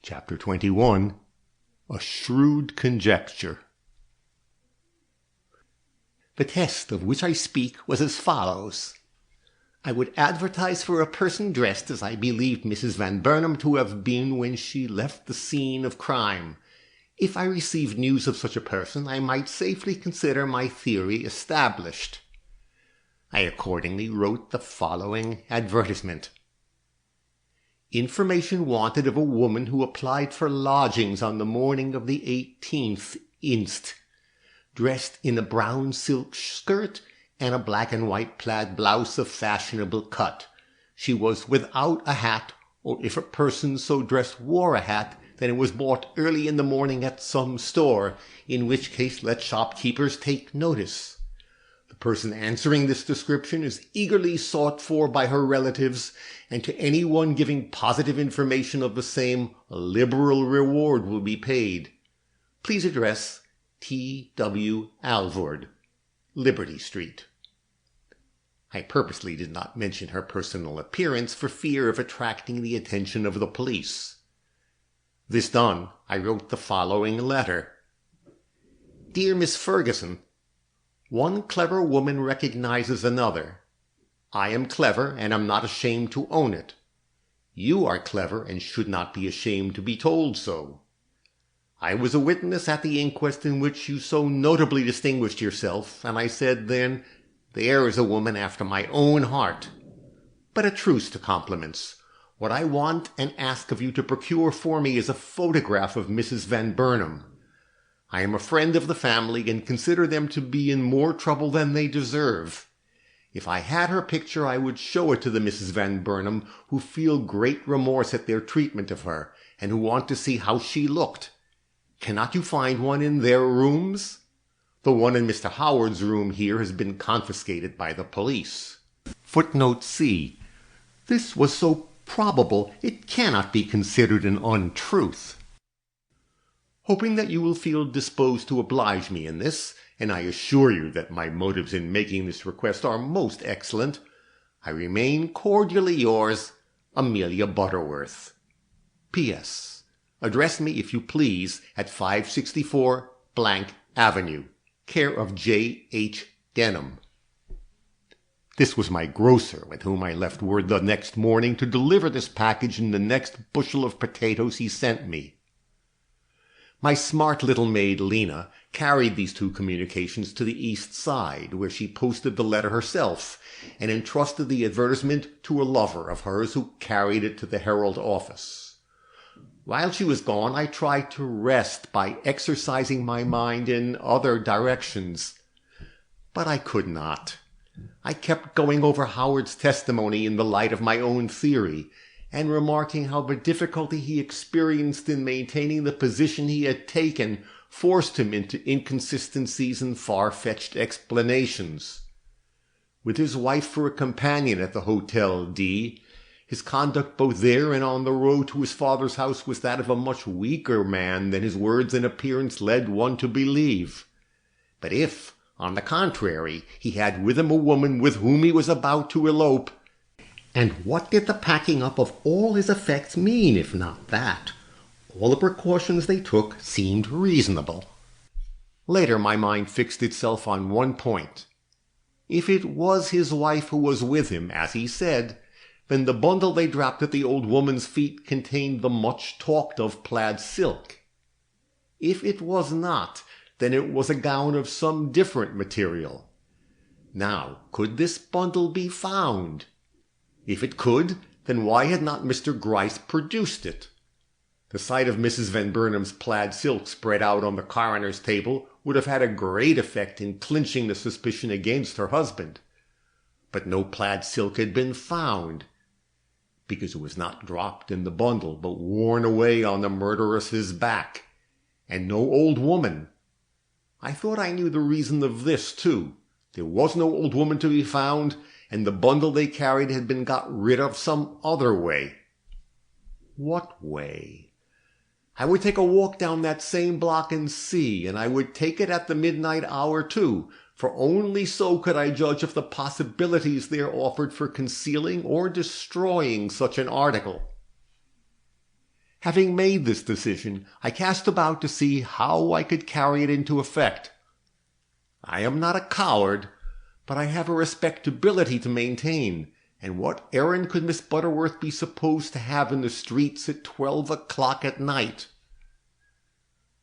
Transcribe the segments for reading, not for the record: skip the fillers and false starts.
Chapter 21. A Shrewd Conjecture. The test of which I speak was as follows. I would advertise for a person dressed as I believed Mrs. Van Burnham to have been when she left the scene of crime. If I received news of such a person, I might safely consider my theory established. I accordingly wrote the following advertisement. Information wanted of a woman who applied for lodgings on the morning of the 18th inst, dressed in a brown silk skirt and a black and white plaid blouse of fashionable cut. She was without a hat, or if a person so dressed wore a hat, then it was bought early in the morning at some store, in which case let shopkeepers take notice. The person answering this description is eagerly sought for by her relatives, and to anyone giving positive information of the same, a liberal reward will be paid. Please address T.W. Alvord, Liberty Street. I purposely did not mention her personal appearance for fear of attracting the attention of the police. This done, I wrote the following letter. Dear Miss Ferguson, one clever woman recognizes another. I am clever and am not ashamed to own it. You are clever and should not be ashamed to be told so. I was a witness at the inquest in which you so notably distinguished yourself, and I said then, there is a woman after my own heart. But a truce to compliments. What I want and ask of you to procure for me is a photograph of Mrs. Van Burnham. I am a friend of the family and consider them to be in more trouble than they deserve. If I had her picture, I would show it to the Mrs. Van Burnham, who feel great remorse at their treatment of her, and who want to see how she looked. Cannot you find one in their rooms? The one in Mr. Howard's room here has been confiscated by the police. Footnote C. This was so probable it cannot be considered an untruth. Hoping that you will feel disposed to oblige me in this, and I assure you that my motives in making this request are most excellent, I remain cordially yours, Amelia Butterworth. P.S. Address me, if you please, at 564 Avenue, care of J. H. Denham. This was my grocer, with whom I left word the next morning to deliver this package in the next bushel of potatoes he sent me. My smart little maid, Lena, carried these two communications to the East Side, where she posted the letter herself, and entrusted the advertisement to a lover of hers who carried it to the Herald office. While she was gone, I tried to rest by exercising my mind in other directions. But I could not. I kept going over Howard's testimony in the light of my own theory, and remarking how the difficulty he experienced in maintaining the position he had taken forced him into inconsistencies and far-fetched explanations. With his wife for a companion at the Hotel D, his conduct both there and on the road to his father's house was that of a much weaker man than his words and appearance led one to believe. But if, on the contrary, he had with him a woman with whom he was about to elope, and what did the packing up of all his effects mean, if not that? All the precautions they took seemed reasonable. Later my mind fixed itself on one point. If it was his wife who was with him, as he said, then the bundle they dropped at the old woman's feet contained the much-talked-of plaid silk. If it was not, then it was a gown of some different material. Now, could this bundle be found? If it could, then why had not Mr. Gryce produced it? The sight of Mrs. Van Burnham's plaid silk spread out on the coroner's table would have had a great effect in clinching the suspicion against her husband. But no plaid silk had been found, because it was not dropped in the bundle, but worn away on the murderess's back. And no old woman. I thought I knew the reason of this, too. There was no old woman to be found, and the bundle they carried had been got rid of some other way. What way? I would take a walk down that same block and see, and I would take it at the midnight hour too, for only so could I judge of the possibilities there offered for concealing or destroying such an article. Having made this decision, I cast about to see how I could carry it into effect. I am not a coward, but I have a respectability to maintain, and what errand could Miss Butterworth be supposed to have in the streets at 12 o'clock at night?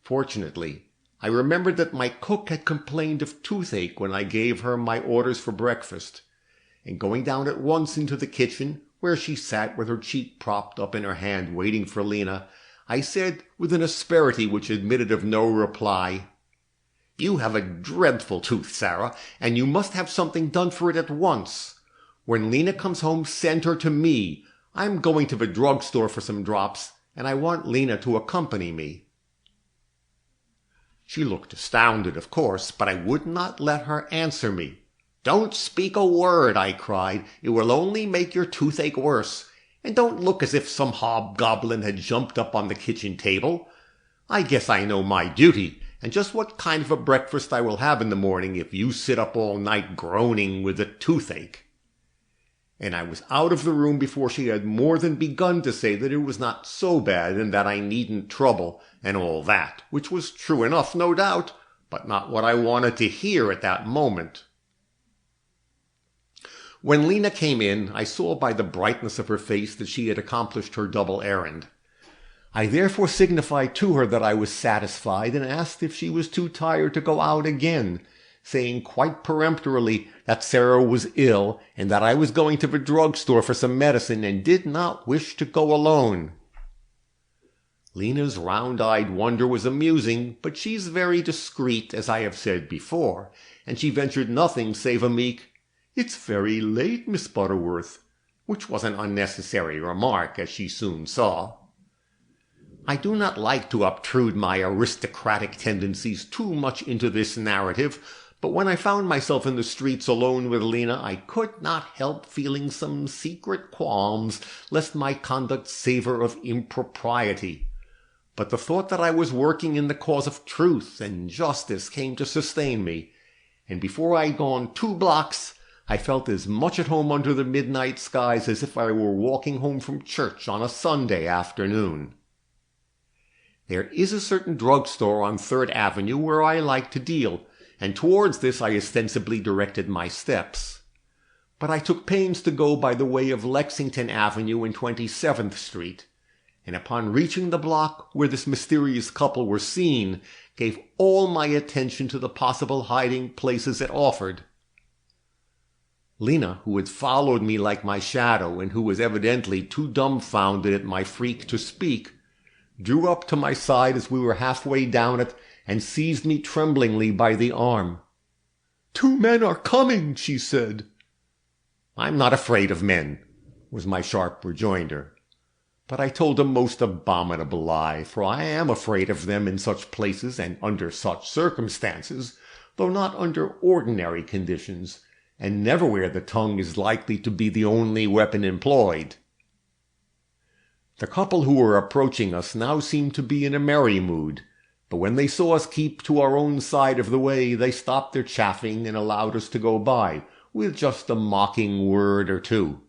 Fortunately, I remembered that my cook had complained of toothache when I gave her my orders for breakfast, and going down at once into the kitchen, where she sat with her cheek propped up in her hand waiting for Lena, I said with an asperity which admitted of no reply, "You have a dreadful tooth, Sarah, and you must have something done for it at once. When Lena comes home, send her to me. I'm going to the drugstore for some drops, and I want Lena to accompany me." She looked astounded, of course, but I would not let her answer me. "Don't speak a word," I cried. "It will only make your toothache worse. And don't look as if some hobgoblin had jumped up on the kitchen table. I guess I know my duty, and just what kind of a breakfast I will have in the morning if you sit up all night groaning with a toothache." And I was out of the room before she had more than begun to say that it was not so bad and that I needn't trouble and all that, which was true enough, no doubt, but not what I wanted to hear at that moment. When Lena came in, I saw by the brightness of her face that she had accomplished her double errand. I therefore signified to her that I was satisfied and asked if she was too tired to go out again, saying quite peremptorily that Sarah was ill and that I was going to the drugstore for some medicine and did not wish to go alone. Lena's round-eyed wonder was amusing, but she's very discreet, as I have said before, and she ventured nothing save a meek, "It's very late, Miss Butterworth," which was an unnecessary remark, as she soon saw. I do not like to obtrude my aristocratic tendencies too much into this narrative, but when I found myself in the streets alone with Lena, I could not help feeling some secret qualms lest my conduct savor of impropriety. But the thought that I was working in the cause of truth and justice came to sustain me, and before I had gone 2 blocks, I felt as much at home under the midnight skies as if I were walking home from church on a Sunday afternoon. There is a certain drugstore on 3rd Avenue where I like to deal, and towards this I ostensibly directed my steps. But I took pains to go by the way of Lexington Avenue and 27th Street, and upon reaching the block where this mysterious couple were seen, gave all my attention to the possible hiding places it offered. Lena, who had followed me like my shadow, and who was evidently too dumbfounded at my freak to speak, drew up to my side as we were halfway down it, and seized me tremblingly by the arm. "2 men are coming," she said. "I'm not afraid of men," was my sharp rejoinder. But I told a most abominable lie, for I am afraid of them in such places and under such circumstances, though not under ordinary conditions, and never where the tongue is likely to be the only weapon employed. The couple who were approaching us now seemed to be in a merry mood, but when they saw us keep to our own side of the way, they stopped their chaffing and allowed us to go by, with just a mocking word or two.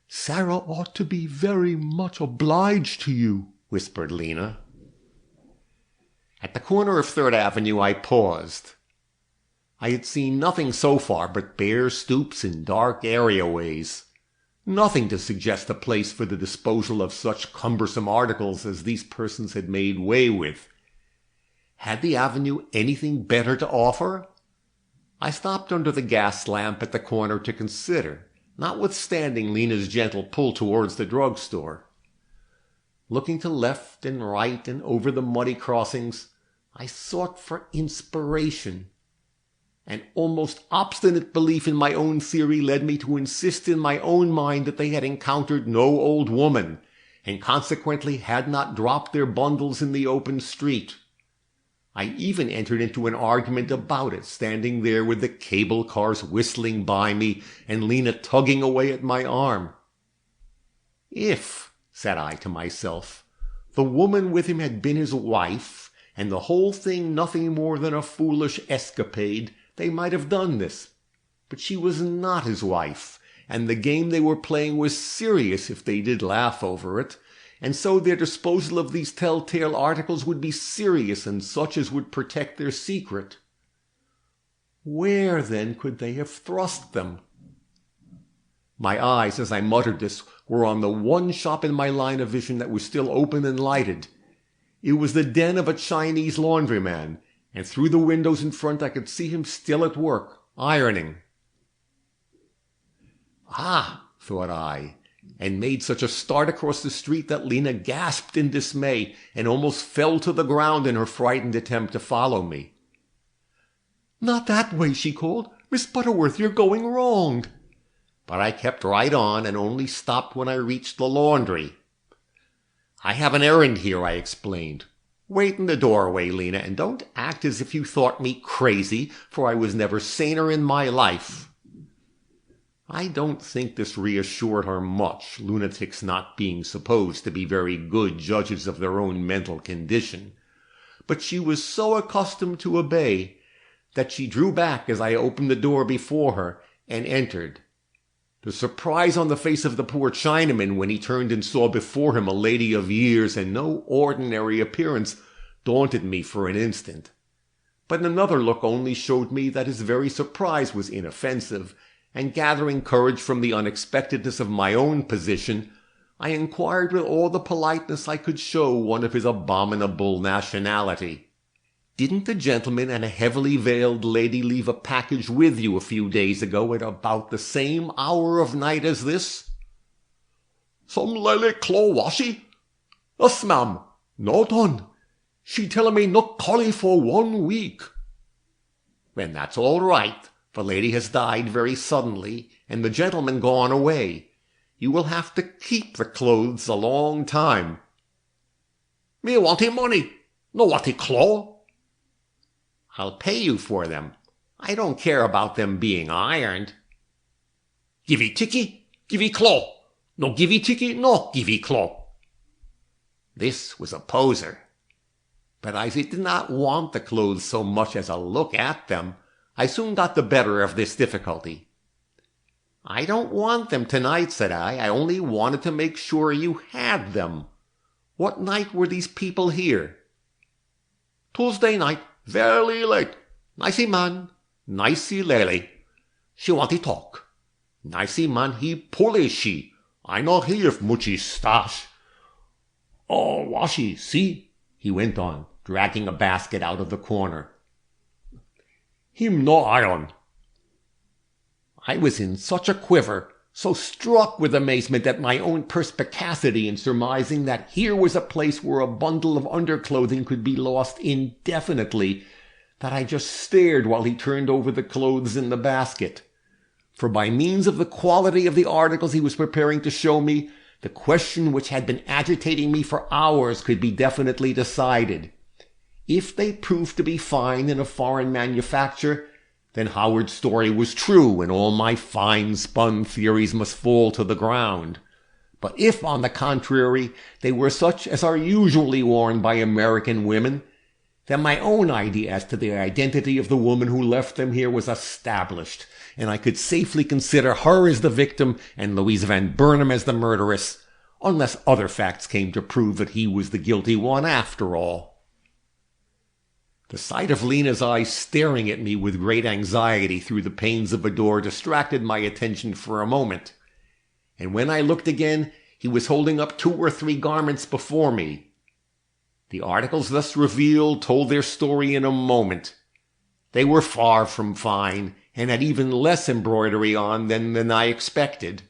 "Sarah ought to be very much obliged to you," whispered Lena. At the corner of 3rd Avenue I paused. I had seen nothing so far but bare stoops and dark areaways. Nothing to suggest a place for the disposal of such cumbersome articles as these persons had made way with. Had the avenue anything better to offer? I stopped under the gas lamp at the corner to consider, notwithstanding Lena's gentle pull towards the drugstore. Looking to left and right and over the muddy crossings, I sought for inspiration. An almost obstinate belief in my own theory led me to insist in my own mind that they had encountered no old woman, and consequently had not dropped their bundles in the open street. I even entered into an argument about it, standing there with the cable cars whistling by me and Lena tugging away at my arm. If, said I to myself, the woman with him had been his wife, and the whole thing nothing more than a foolish escapade, they might have done this. But she was not his wife, and the game they were playing was serious if they did laugh over it, and so their disposal of these telltale articles would be serious and such as would protect their secret. Where, then, could they have thrust them? My eyes, as I muttered this, were on the one shop in my line of vision that was still open and lighted. It was the den of a Chinese laundryman, and through the windows in front I could see him still at work, ironing. Ah, thought I, and made such a start across the street that Lena gasped in dismay and almost fell to the ground in her frightened attempt to follow me. "Not that way," she called. "Miss Butterworth, you're going wrong." But I kept right on and only stopped when I reached the laundry. "I have an errand here," I explained. "Wait in the doorway, Lena, and don't act as if you thought me crazy, for I was never saner in my life." I don't think this reassured her much, lunatics not being supposed to be very good judges of their own mental condition. But she was so accustomed to obey that she drew back as I opened the door before her and entered. The surprise on the face of the poor Chinaman when he turned and saw before him a lady of years and no ordinary appearance daunted me for an instant. But another look only showed me that his very surprise was inoffensive, and gathering courage from the unexpectedness of my own position, I inquired with all the politeness I could show one of his abominable nationality. "Didn't the gentleman and a heavily veiled lady leave a package with you a few days ago at about the same hour of night as this?" "Some lady clo washi? Yes, ma'am. No done. She tell me not collie for 1 week." "Then that's all right. The lady has died very suddenly, and the gentleman gone away. You will have to keep the clothes a long time." "Me want the money, no want the clo." "I'll pay you for them. I don't care about them being ironed." "Givey ticky, givey clo. No givey ticky, no givey clo." This was a poser. But as I did not want the clothes so much as a look at them, I soon got the better of this difficulty. "I don't want them tonight," said I. "I only wanted to make sure you had them. What night were these people here?" "Tuesday night. Very late. Nicey man, nicey lady. She want to talk. Nicey man, he pulley she. I not hear if muchy stash. Oh, washi, see?" he went on, dragging a basket out of the corner. "Him no iron." I was in such a quiver, so struck with amazement at my own perspicacity in surmising that here was a place where a bundle of underclothing could be lost indefinitely, that I just stared while he turned over the clothes in the basket. For by means of the quality of the articles he was preparing to show me, the question which had been agitating me for hours could be definitely decided. If they proved to be fine in a foreign manufacture, then Howard's story was true and all my fine-spun theories must fall to the ground. But if, on the contrary, they were such as are usually worn by American women, then my own idea as to the identity of the woman who left them here was established, and I could safely consider her as the victim and Louisa Van Burnham as the murderess, unless other facts came to prove that he was the guilty one after all. The sight of Lena's eyes staring at me with great anxiety through the panes of a door distracted my attention for a moment, and when I looked again, he was holding up 2 or 3 garments before me. The articles thus revealed told their story in a moment. They were far from fine, and had even less embroidery on than I expected.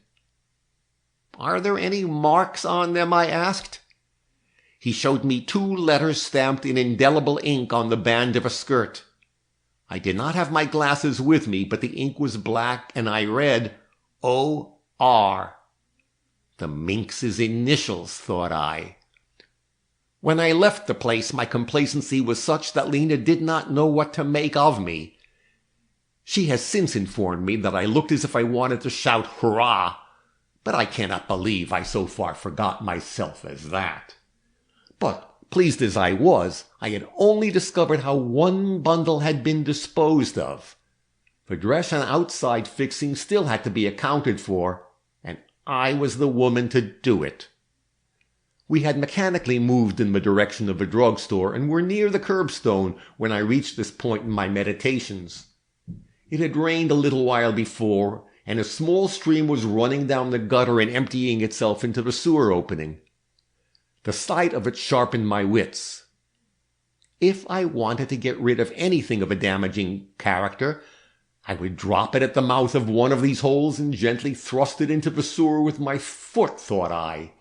"Are there any marks on them?" I asked. He showed me 2 letters stamped in indelible ink on the band of a skirt. I did not have my glasses with me, but the ink was black, and I read O.R. The minx's initials, thought I. When I left the place, my complacency was such that Lena did not know what to make of me. She has since informed me that I looked as if I wanted to shout hurrah, but I cannot believe I so far forgot myself as that. But, pleased as I was, I had only discovered how 1 bundle had been disposed of. The dress and outside fixing still had to be accounted for, and I was the woman to do it. We had mechanically moved in the direction of the drugstore and were near the curbstone when I reached this point in my meditations. It had rained a little while before, and a small stream was running down the gutter and emptying itself into the sewer opening. The sight of it sharpened my wits. If I wanted to get rid of anything of a damaging character, I would drop it at the mouth of one of these holes and gently thrust it into the sewer with my foot, thought I.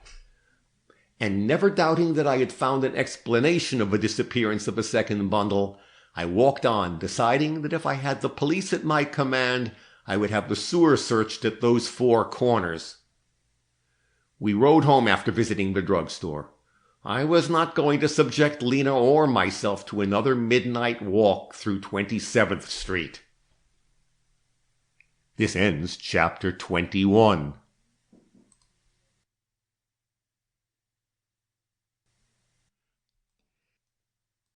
And never doubting that I had found an explanation of the disappearance of the second bundle, I walked on, deciding that if I had the police at my command, I would have the sewer searched at those 4 corners. We rode home after visiting the drugstore. I was not going to subject Lena or myself to another midnight walk through 27th Street. This ends Chapter 21.